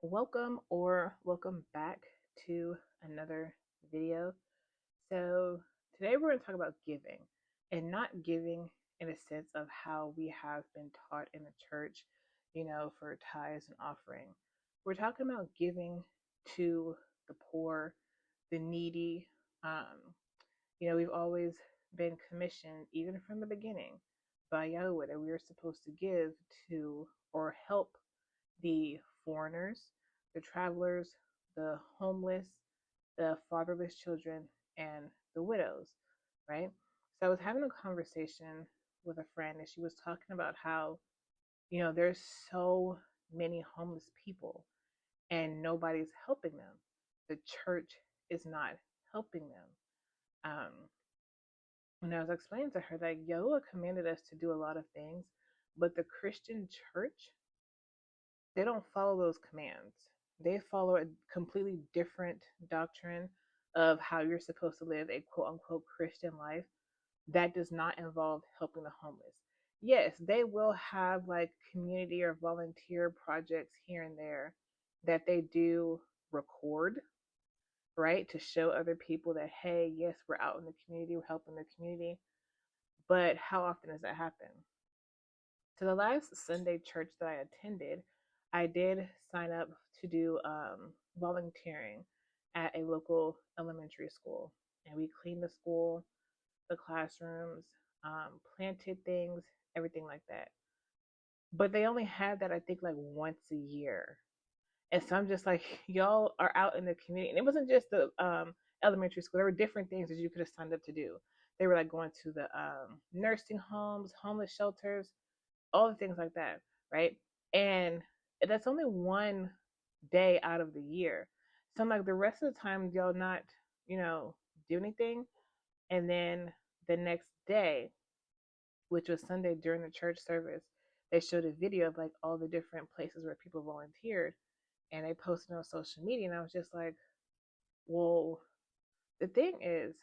Welcome back to another video. So, today we're going to talk about giving and not giving in a sense of how we have been taught in the church, for tithes and offering. We're talking about giving to the poor, the needy. Um, we've always been commissioned, even from the beginning, by Yahweh that we are supposed to give to or help the foreigners, the travelers, the homeless, the fatherless children, and the widows, right? So I was having a conversation with a friend, and she was talking about how, there's so many homeless people and nobody's helping them. The church is not helping them. Um, and I was explaining to her that Yahuwah commanded us to do a lot of things, but the Christian church, they don't follow those commands. They follow a completely different doctrine of how you're supposed to live a quote unquote Christian life that does not involve helping the homeless. Yes, they will have like community or volunteer projects here and there that they do record, right? To show other people that, hey, yes, we're out in the community, we're helping the community. But how often does that happen? So the last Sunday church that I attended, I did sign up to do volunteering at a local elementary school, and we cleaned the school, the classrooms, planted things, everything like that. But they only had that, I think, like once a year. And so I'm just like, y'all are out in the community. And it wasn't just the elementary school. There were different things that you could have signed up to do. They were like going to the nursing homes, homeless shelters, all the things like that, right? And that's only one day out of the year. So I'm like, the rest of the time, y'all not, you know, do anything. And then the next day, which was Sunday during the church service, they showed a video of like all the different places where people volunteered and they posted on social media. And I was just like, well, the thing is,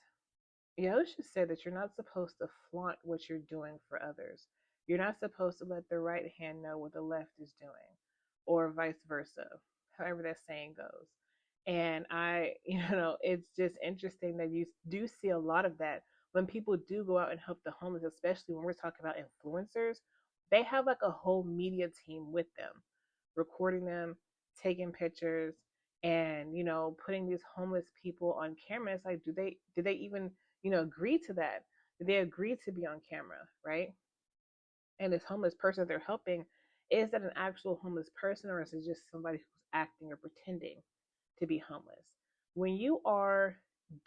Yosha said that you're not supposed to flaunt what you're doing for others. You're not supposed to let the right hand know what the left is doing, or vice versa, however that saying goes. And it's just interesting that you do see a lot of that when people do go out and help the homeless, especially when we're talking about influencers. They have like a whole media team with them, recording them, taking pictures, and putting these homeless people on camera. It's like, do they even agree to that? Did they agree to be on camera, right? And this homeless person that they're helping, is that an actual homeless person, or is it just somebody who's acting or pretending to be homeless? When you are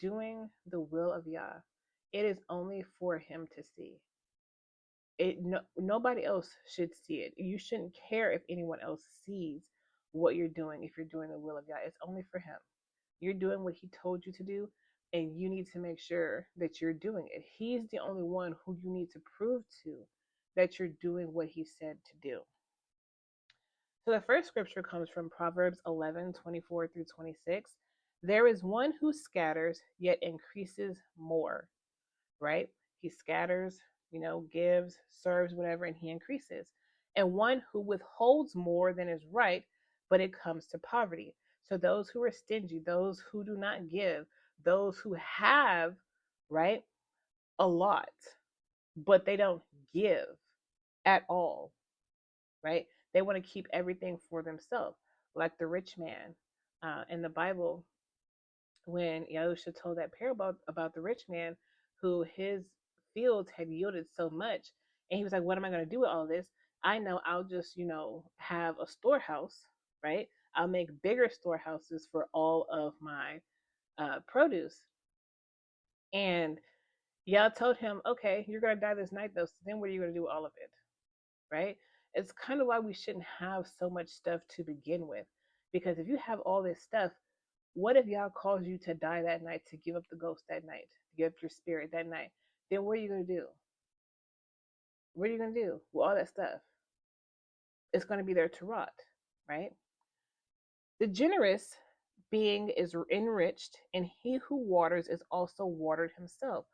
doing the will of Yah, it is only for him to see. Nobody else should see it. You shouldn't care if anyone else sees what you're doing. If you're doing the will of Yah, it's only for him. You're doing what he told you to do, and you need to make sure that you're doing it. He's the only one who you need to prove to that you're doing what he said to do. So the first scripture comes from Proverbs 11:24 through 26. There is one who scatters, yet increases more, right? He scatters, gives, serves, whatever, and he increases. And one who withholds more than is right, but it comes to poverty. So those who are stingy, those who do not give, those who have, right, a lot, but they don't give at all, right? They want to keep everything for themselves, like the rich man in the Bible, when Yahusha told that parable about the rich man who his fields had yielded so much. And he was like, what am I going to do with all this? I know I'll just, have a storehouse, right? I'll make bigger storehouses for all of my produce. And Yah told him, okay, you're going to die this night, though. So then what are you going to do with all of it? Right? It's kind of why we shouldn't have so much stuff to begin with. Because if you have all this stuff, what if Yah calls you to die that night, to give up the ghost that night, to give up your spirit that night? Then what are you going to do? What are you going to do with all that stuff? It's going to be there to rot, right? The generous being is enriched, and he who waters is also watered himself.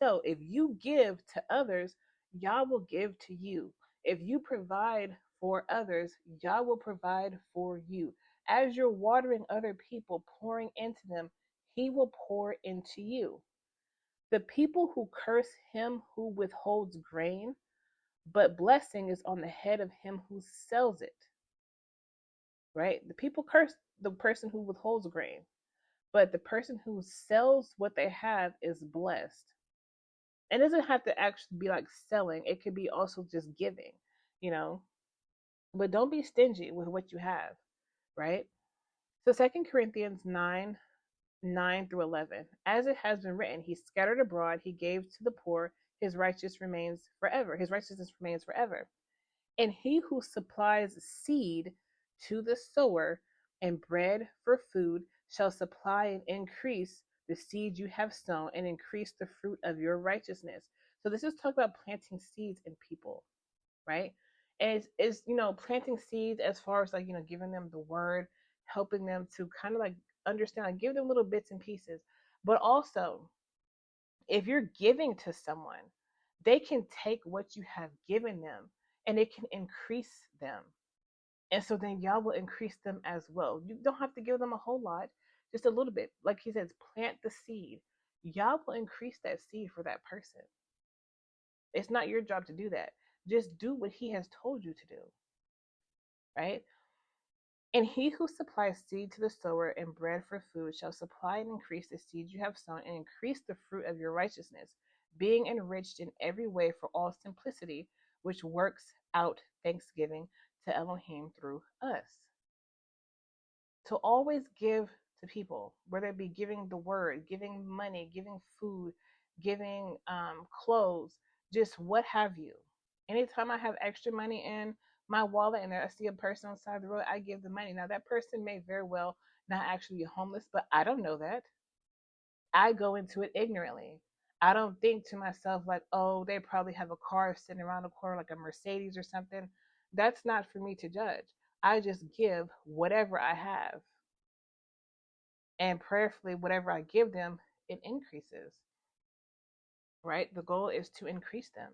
So if you give to others, Yah will give to you. If you provide for others, Yah will provide for you. As you're watering other people, pouring into them, he will pour into you. The people who curse him who withholds grain, but blessing is on the head of him who sells it. Right? The people curse the person who withholds grain, but the person who sells what they have is blessed. It doesn't have to actually be like selling, it could be also just giving, you know. But don't be stingy with what you have, right? So 2 Corinthians 9:9 through 11. As it has been written, he scattered abroad, he gave to the poor, his righteousness remains forever. His righteousness remains forever. And he who supplies seed to the sower and bread for food shall supply and increase the seed you have sown and increase the fruit of your righteousness. So this is talking about planting seeds in people, right? And it's planting seeds as far as like, giving them the word, helping them to kind of like understand, like give them little bits and pieces. But also, if you're giving to someone, they can take what you have given them and it can increase them. And so then y'all will increase them as well. You don't have to give them a whole lot, just a little bit. Like he says, plant the seed. Y'all will increase that seed for that person. It's not your job to do that. Just do what he has told you to do, right? And he who supplies seed to the sower and bread for food shall supply and increase the seed you have sown and increase the fruit of your righteousness, being enriched in every way for all simplicity, which works out thanksgiving to Elohim through us. To always give to people, whether it be giving the word, giving money, giving food, giving clothes, just what have you. Anytime I have extra money in my wallet and I see a person on the side of the road, I give the money. Now, that person may very well not actually be homeless, but I don't know that. I go into it ignorantly. I don't think to myself, like, oh, they probably have a car sitting around the corner, like a Mercedes or something. That's not for me to judge. I just give whatever I have. And prayerfully, whatever I give them, it increases, right? The goal is to increase them.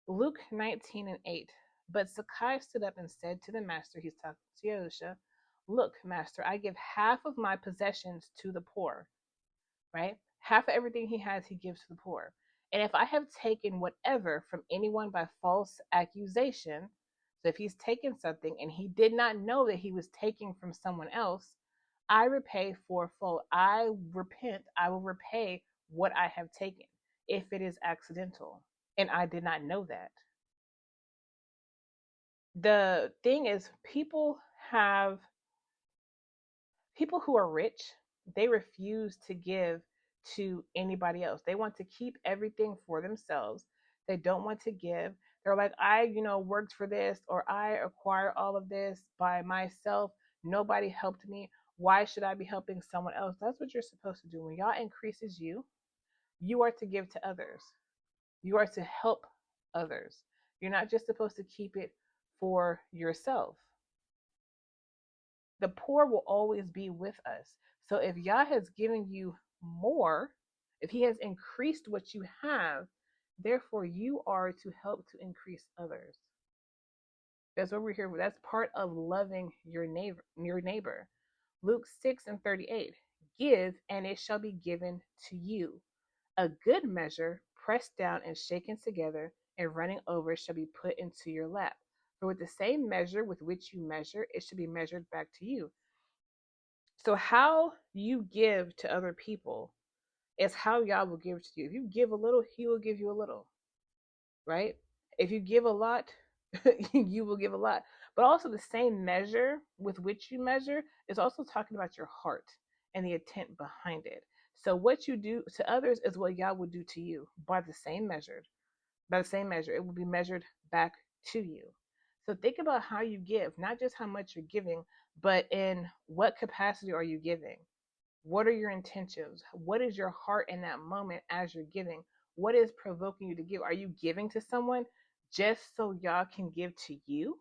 Luke 19:8. But Zacchaeus stood up and said to the master, he's talking to Yahusha, look, master, I give half of my possessions to the poor, right? Half of everything he has, he gives to the poor. And if I have taken whatever from anyone by false accusation, so if he's taken something and he did not know that he was taking from someone else, I repay fourfold. I repent. I will repay what I have taken if it is accidental. And I did not know that. The thing is, people who are rich, they refuse to give to anybody else. They want to keep everything for themselves. They don't want to give. They're like, I worked for this, or I acquired all of this by myself. Nobody helped me. Why should I be helping someone else? That's what you're supposed to do. When Yah increases you, you are to give to others. You are to help others. You're not just supposed to keep it for yourself. The poor will always be with us. So if Yah has given you more, if he has increased what you have, therefore you are to help to increase others. That's what we're here for. That's part of loving your neighbor. Luke 6:38. Give, and it shall be given to you. A good measure, pressed down and shaken together, and running over, shall be put into your lap. For with the same measure with which you measure, it should be measured back to you. So how you give to other people is how Yah will give to you. If you give a little, he will give you a little, right? If you give a lot, you will give a lot. But also the same measure with which you measure is also talking about your heart and the intent behind it. So what you do to others is what Yah will do to you by the same measure. By the same measure, it will be measured back to you. So think about how you give, not just how much you're giving, but in what capacity are you giving? What are your intentions? What is your heart in that moment as you're giving? What is provoking you to give? Are you giving to someone just so Yah can give to you?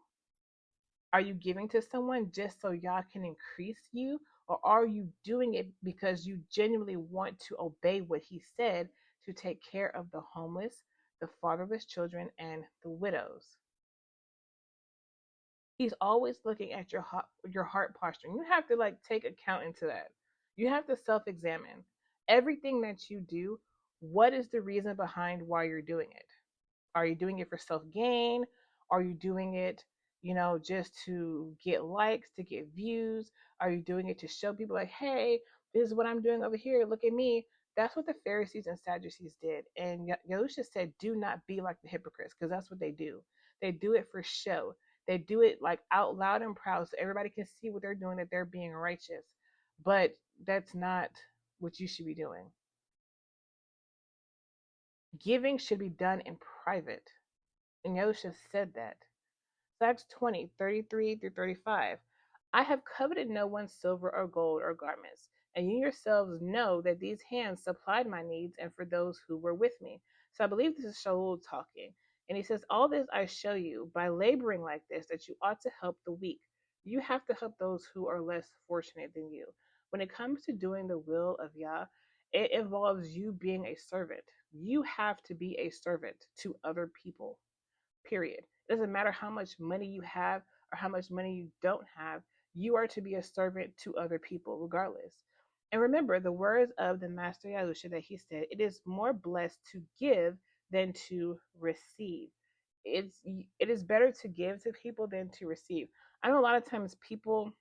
Are you giving to someone just so Yah can increase you? Or are you doing it because you genuinely want to obey what he said to take care of the homeless, the fatherless children, and the widows? He's always looking at your heart posture. And you have to like take account into that. You have to self-examine everything that you do. What is the reason behind why you're doing it? Are you doing it for self gain? Are you doing it, just to get likes, to get views? Are you doing it to show people, like, hey, this is what I'm doing over here? Look at me. That's what the Pharisees and Sadducees did. And Yahusha said, do not be like the hypocrites, because that's what they do. They do it for show. They do it like out loud and proud so everybody can see what they're doing, that they're being righteous. But that's not what you should be doing. Giving should be done in private. And Yahusha said that. Acts 20:33-35. I have coveted no one's silver or gold or garments, and you yourselves know that these hands supplied my needs and for those who were with me. So I believe this is Shaul talking. And he says, all this I show you by laboring like this, that you ought to help the weak. You have to help those who are less fortunate than you. When it comes to doing the will of Yah, it involves you being a servant. You have to be a servant to other people, period. It doesn't matter how much money you have or how much money you don't have. You are to be a servant to other people, regardless. And remember the words of the Master Yahusha that he said, it is more blessed to give than to receive. It is better to give to people than to receive. I know a lot of times people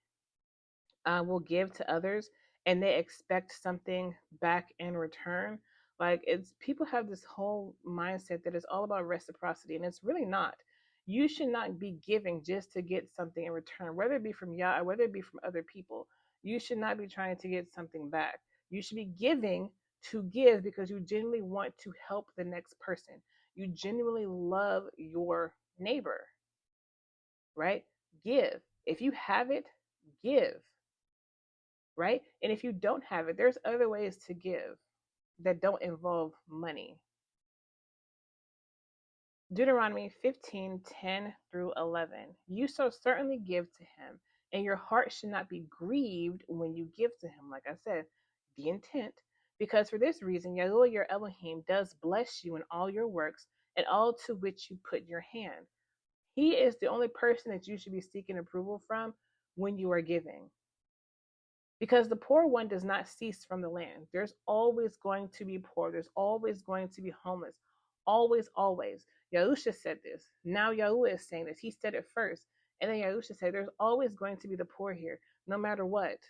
will give to others and they expect something back in return. Like, it's people have this whole mindset that it's all about reciprocity, and it's really not. You should not be giving just to get something in return, whether it be from Yah or whether it be from other people. You should not be trying to get something back. You should be giving to give because you genuinely want to help the next person. You genuinely love your neighbor, right? Give. If you have it, give, right? And if you don't have it, there's other ways to give that don't involve money. Deuteronomy 15:10-11. You shall certainly give to him, and your heart should not be grieved when you give to him. Like I said, the intent. Because for this reason, Yahweh your Elohim does bless you in all your works and all to which you put your hand. He is the only person that you should be seeking approval from when you are giving. Because the poor one does not cease from the land. There's always going to be poor. There's always going to be homeless. Always, always. Yahusha said this. Now Yahuwah is saying this. He said it first. And then Yahusha said, there's always going to be the poor here, no matter what.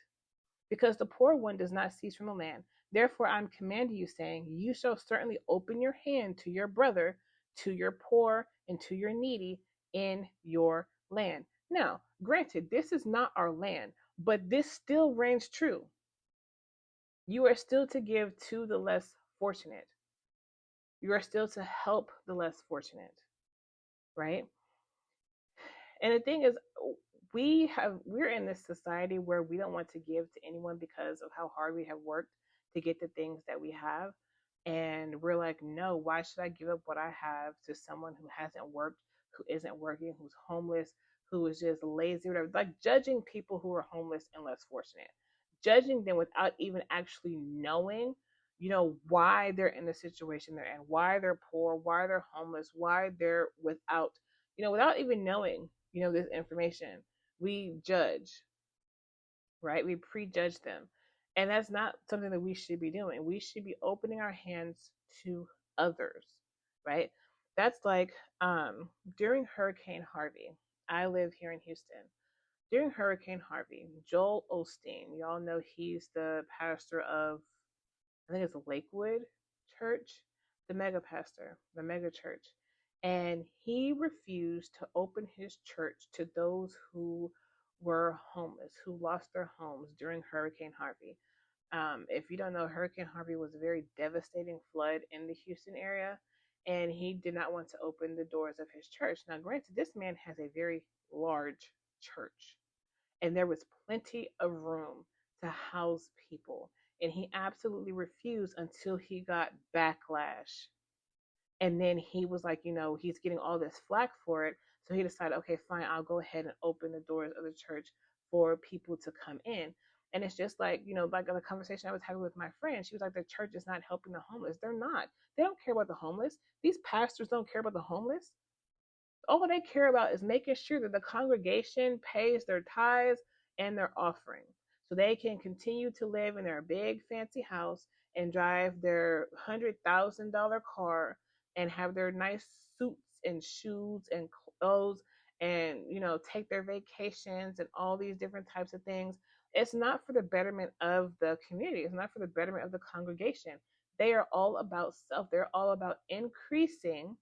Because the poor one does not cease from the land. Therefore, I'm commanding you, saying, you shall certainly open your hand to your brother, to your poor, and to your needy in your land. Now, granted, this is not our land, but this still reigns true. You are still to give to the less fortunate. You are still to help the less fortunate, right? And the thing is, we're in this society where we don't want to give to anyone because of how hard we have worked to get the things that we have. And we're like, no, why should I give up what I have to someone who hasn't worked, who isn't working, who's homeless, who is just lazy, whatever? Like, judging people who are homeless and less fortunate, judging them without even actually knowing, why they're in the situation they're in, why they're poor, why they're homeless, why they're without, without even knowing, this information. We judge, right? We prejudge them. And that's not something that we should be doing. We should be opening our hands to others, right? That's like during Hurricane Harvey. I live here in Houston. During Hurricane Harvey, Joel Osteen, y'all know he's the pastor of, I think it's Lakewood Church, the mega pastor, the mega church. And he refused to open his church to those who were homeless, who lost their homes during Hurricane Harvey. If you don't know, Hurricane Harvey was a very devastating flood in the Houston area, and he did not want to open the doors of his church. Now, granted, this man has a very large church, and there was plenty of room to house people, and he absolutely refused until he got backlash. And then he was like, he's getting all this flack for it. So he decided, okay, fine, I'll go ahead and open the doors of the church for people to come in. And it's just like, like the conversation I was having with my friend, she was like, the church is not helping the homeless. They're not. They don't care about the homeless. These pastors don't care about the homeless. All they care about is making sure that the congregation pays their tithes and their offering so they can continue to live in their big fancy house and drive their $100,000 car and have their nice suits and shoes and clothes and take their vacations and all these different types of things. It's not for the betterment of the community. It's not for the betterment of the congregation. They are all about self. They're all about increasing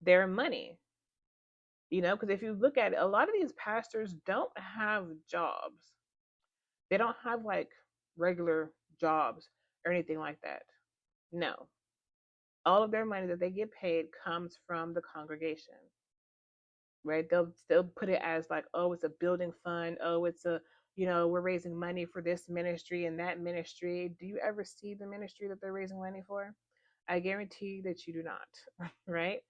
their money. Because if you look at it, a lot of these pastors don't have jobs. They don't have like regular jobs or anything like that. No. All of their money that they get paid comes from the congregation, right? They'll still put it as like, oh, it's a building fund. Oh, it's we're raising money for this ministry and that ministry. Do you ever see the ministry that they're raising money for? I guarantee that you do not, right?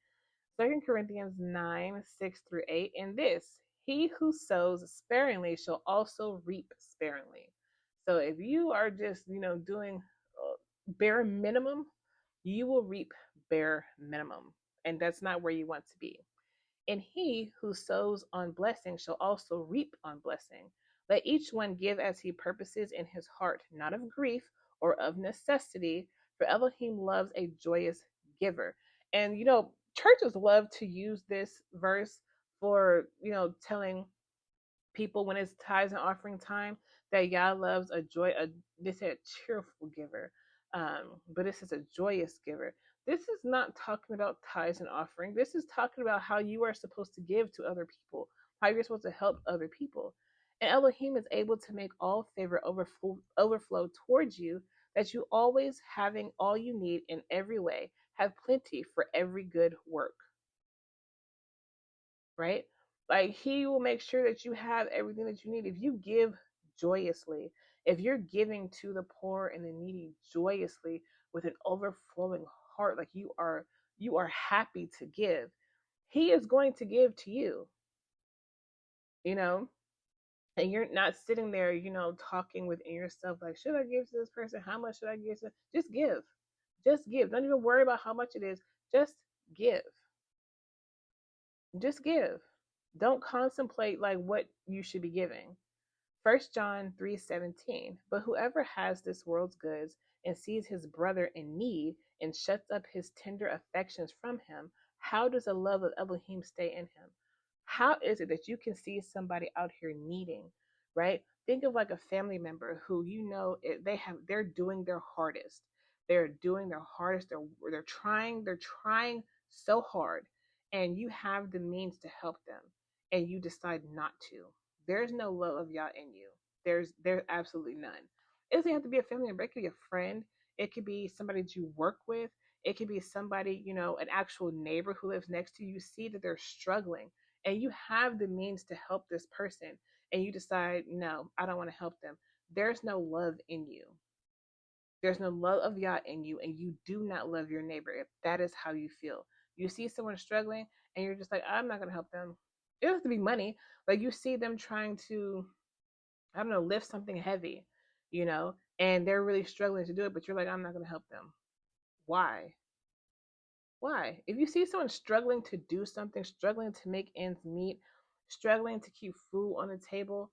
2 Corinthians 9, 6 through 8. In this, he who sows sparingly shall also reap sparingly. So if you are just, doing bare minimum, you will reap bare minimum. And that's not where you want to be. And he who sows on blessing shall also reap on blessing. Let each one give as he purposes in his heart, not of grief or of necessity, for Elohim loves a joyous giver. And churches love to use this verse for telling people when it's tithes and offering time that Yah loves they say a cheerful giver, but this is a joyous giver. This is not talking about tithes and offering. This is talking about how you are supposed to give to other people, how you're supposed to help other people. And Elohim is able to make all favor overflow towards you, that you always having all you need in every way, have plenty for every good work. Right? Like he will make sure that you have everything that you need. If you give joyously, if you're giving to the poor and the needy joyously with an overflowing heart, like you are happy to give, he is going to give to you, you know, and you're not sitting there, talking within yourself like, should I give to this person? How much should I give to? Just give. Just give. Don't even worry about how much it is. Just give. Just give. Don't contemplate like what you should be giving. 1 John 3:17. But whoever has this world's goods and sees his brother in need and shuts up his tender affections from him, how does the love of Elohim stay in him? How is it that you can see somebody out here needing, right? Think of like a family member who they're doing their hardest. They're doing their hardest. They're trying so hard, and you have the means to help them, and you decide not to. There's no love of Yah in you. There's absolutely none. It doesn't have to be a family member. It could be a friend. It could be somebody that you work with. It could be somebody, an actual neighbor who lives next to you. You see that they're struggling and you have the means to help this person, and you decide, no, I don't want to help them. There's no love in you. There's no love of Yah in you, and you do not love your neighbor if that is how you feel. You see someone struggling and you're just like, I'm not going to help them. It doesn't have to be money. Like you see them trying to, I don't know, lift something heavy, and they're really struggling to do it, but you're like, I'm not going to help them. Why? Why? If you see someone struggling to do something, struggling to make ends meet, struggling to keep food on the table,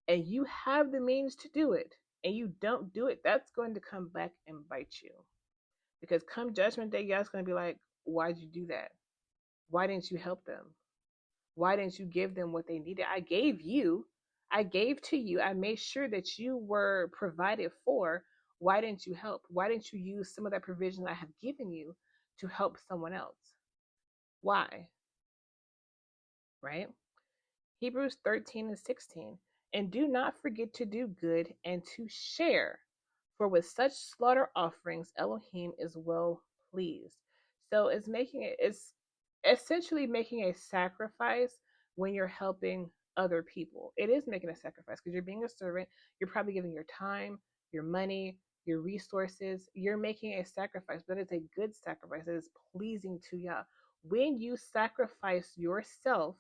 and you have the means to do it, and you don't do it, that's going to come back and bite you. Because come judgment day, God's going to be like, why'd you do that? Why didn't you help them? Why didn't you give them what they needed? I gave to you. I made sure that you were provided for. Why didn't you help? Why didn't you use some of that provision I have given you to help someone else? Why? Right? Hebrews 13:16. And do not forget to do good and to share, for with such slaughter offerings Elohim is well pleased. So it's essentially making a sacrifice when you're helping other people. It is making a sacrifice because you're being a servant. You're probably giving your time, your money, your resources. You're making a sacrifice, but it's a good sacrifice. It is pleasing to Yah. When you sacrifice yourself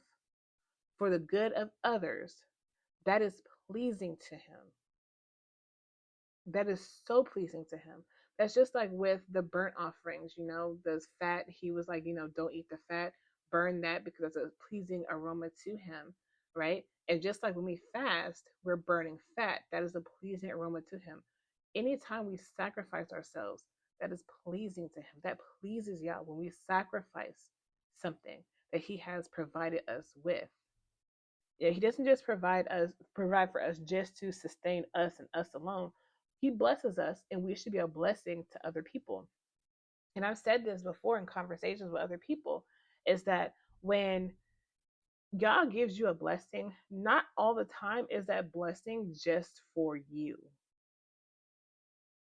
for the good of others, that is pleasing to him. That is so pleasing to him. That's just like with the burnt offerings, the fat, he was like, don't eat the fat. burn that because it's a pleasing aroma to him, right? And just like when we fast, we're burning fat. That is a pleasing aroma to him. Anytime we sacrifice ourselves, that is pleasing to him. That pleases Yah when we sacrifice something that he has provided us with. Yeah, he doesn't just provide for us just to sustain us and us alone. He blesses us and we should be a blessing to other people. And I've said this before in conversations with other people, is that when God gives you a blessing, not all the time is that blessing just for you.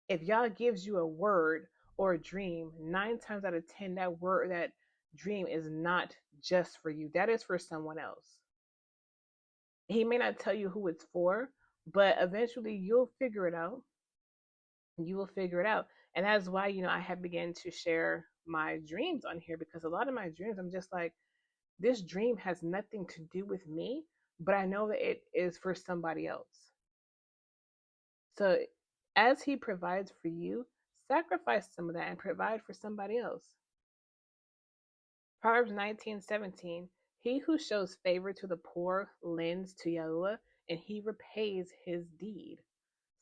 If Yah gives you a word or a dream, 9 times out of 10, that word, that dream is not just for you. That is for someone else. He may not tell you who it's for, but eventually you'll figure it out. You will figure it out. And that's why, I have begun to share my dreams on here, because a lot of my dreams, I'm just like, this dream has nothing to do with me, but I know that it is for somebody else. So as he provides for you, sacrifice some of that and provide for somebody else. Proverbs 19:17, he who shows favor to the poor lends to Yahuwah, and he repays his deed.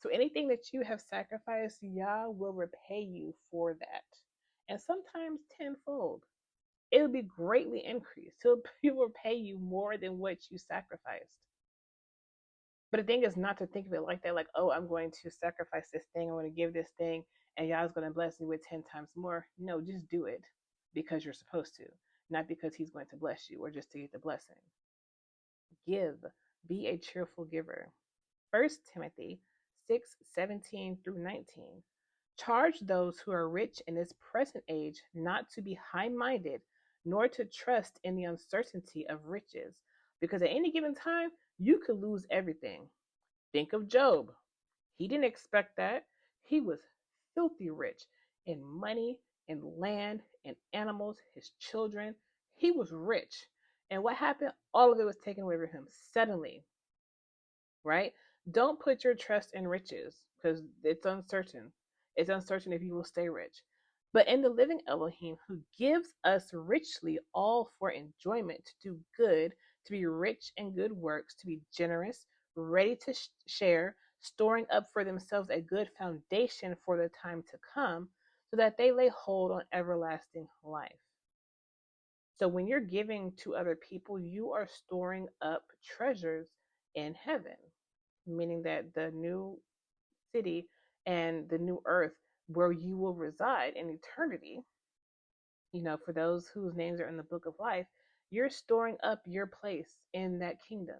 So anything that you have sacrificed, Yah will repay you for that. And sometimes tenfold. It'll be greatly increased. He will pay you more than what you sacrificed. But the thing is not to think of it like that, like, oh, I'm going to sacrifice this thing, I'm going to give this thing, and Yah's going to bless me with 10 times more. No, just do it because you're supposed to, not because he's going to bless you or just to get the blessing. Give. Be a cheerful giver. 1 Timothy 6:17-19. Charge those who are rich in this present age not to be high-minded, nor to trust in the uncertainty of riches, because at any given time you could lose everything. Think of Job. He didn't expect that. He was filthy rich in money, in land, in animals, his children. He was rich. And what happened? All of it was taken away from him suddenly, right? Don't put your trust in riches because it's uncertain. It's uncertain if you will stay rich. But in the living Elohim, who gives us richly all for enjoyment, to do good, to be rich in good works, to be generous, ready to share, storing up for themselves a good foundation for the time to come, so that they lay hold on everlasting life. So when you're giving to other people, you are storing up treasures in heaven, meaning that the new city and the new earth where you will reside in eternity, for those whose names are in the book of life, you're storing up your place in that kingdom.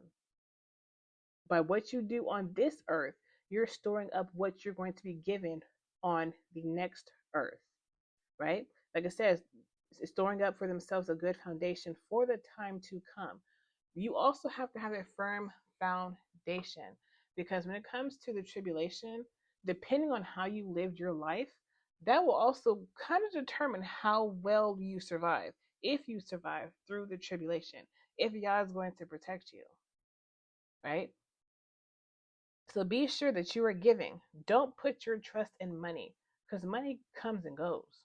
By what you do on this earth, you're storing up what you're going to be given on the next earth, right? Like it says, storing up for themselves a good foundation for the time to come. You also have to have a firm foundation, because when it comes to the tribulation, depending on how you lived your life, that will also kind of determine how well you survive, if you survive through the tribulation, if Yah is going to protect you, right? So be sure that you are giving. Don't put your trust in money, because money comes and goes,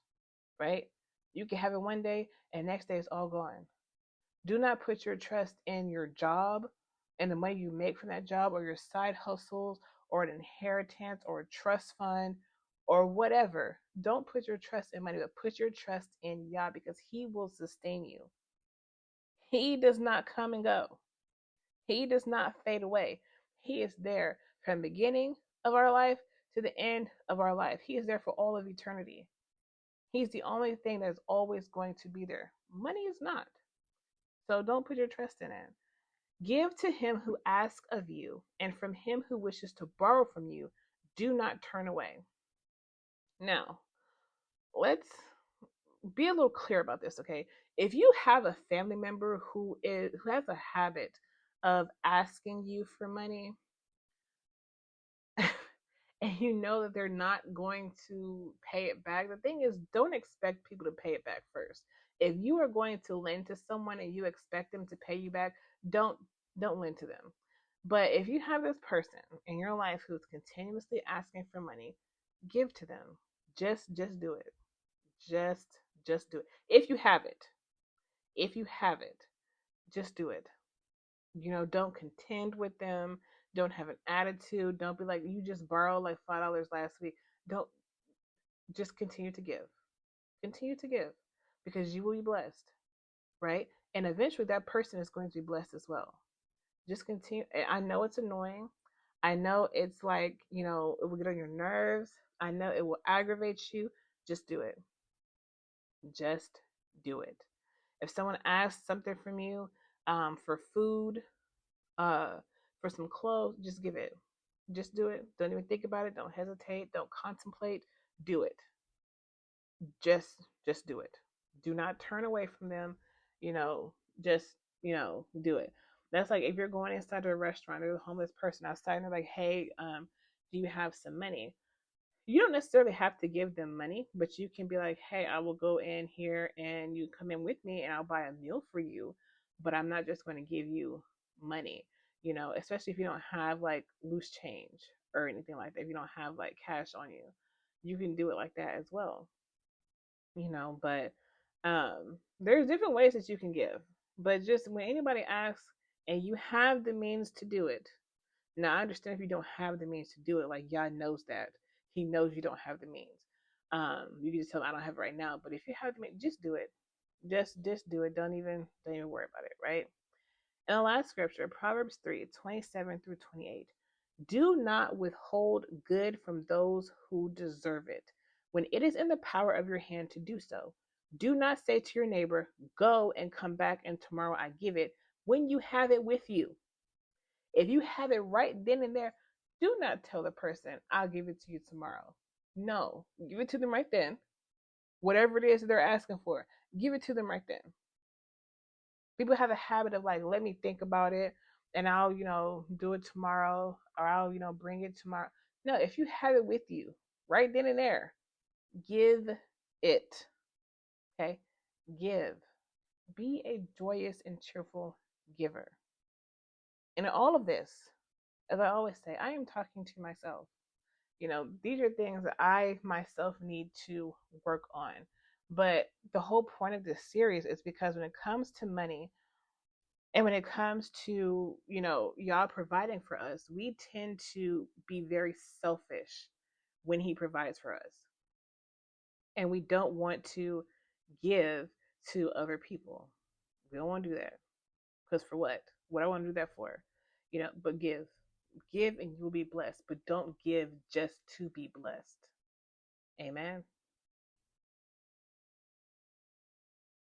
right? You can have it one day and next day it's all gone. Do not put your trust in your job and the money you make from that job, or your side hustles, or an inheritance, or a trust fund, or whatever. Don't put your trust in money, but put your trust in Yah, because he will sustain you. He does not come and go. He does not fade away. He is there from the beginning of our life to the end of our life. He is there for all of eternity. He's the only thing that's always going to be there. Money is not. So don't put your trust in it. Give to him who asks of you, and from him who wishes to borrow from you, do not turn away. Now, let's be a little clear about this, okay? If you have a family member who has a habit of asking you for money, and you know that they're not going to pay it back, the thing is, don't expect people to pay it back first. If you are going to lend to someone and you expect them to pay you back, don't lend to them. But if you have this person in your life who's continuously asking for money, give to them. Just do it. Just do it. If you have it. If you have it, just do it. Don't contend with them. Don't have an attitude. Don't be like, you just borrowed like $5 last week. Don't, just continue to give. Continue to give because you will be blessed, right? And eventually that person is going to be blessed as well. Just continue. I know it's annoying. I know it's like, it will get on your nerves. I know it will aggravate you. Just do it. Just do it. If someone asks something from you, for food, uh, for some clothes, just give it. Just do it. Don't even think about it. Don't hesitate. Don't contemplate. Do it. Just do it. Do not turn away from them. You know, just do it. That's like if you're going inside of a restaurant, there's a homeless person outside, and they're like, "Hey, do you have some money?" You don't necessarily have to give them money, but you can be like, "Hey, I will go in here and you come in with me and I'll buy a meal for you, but I'm not just going to give you money." Especially if you don't have like loose change or anything like that. If you don't have like cash on you, you can do it like that as well. But there's different ways that you can give. But just when anybody asks and you have the means to do it, now I understand if you don't have the means to do it, like Yah knows that. He knows you don't have the means. You can just tell him I don't have it right now. But if you have the means, just do it. Just do it. Don't even worry about it, right? And the last scripture, Proverbs 3:27 through 28. Do not withhold good from those who deserve it, when it is in the power of your hand to do so. Do not say to your neighbor, "Go and come back, and tomorrow I give it," when you have it with you. If you have it right then and there, do not tell the person, "I'll give it to you tomorrow." No, give it to them right then. Whatever it is that they're asking for, give it to them right then. People have a habit of like, let me think about it and I'll, do it tomorrow, or I'll, bring it tomorrow. No, if you have it with you right then and there, give it. Okay? Give. Be a joyous and cheerful giver. And in all of this, as I always say, I am talking to myself. These are things that I myself need to work on. But the whole point of this series is because when it comes to money, and when it comes to, Yah providing for us, we tend to be very selfish when he provides for us. And we don't want to give to other people. We don't want to do that. Because for what? What I want to do that for? But give. Give and you will be blessed. But don't give just to be blessed. Amen.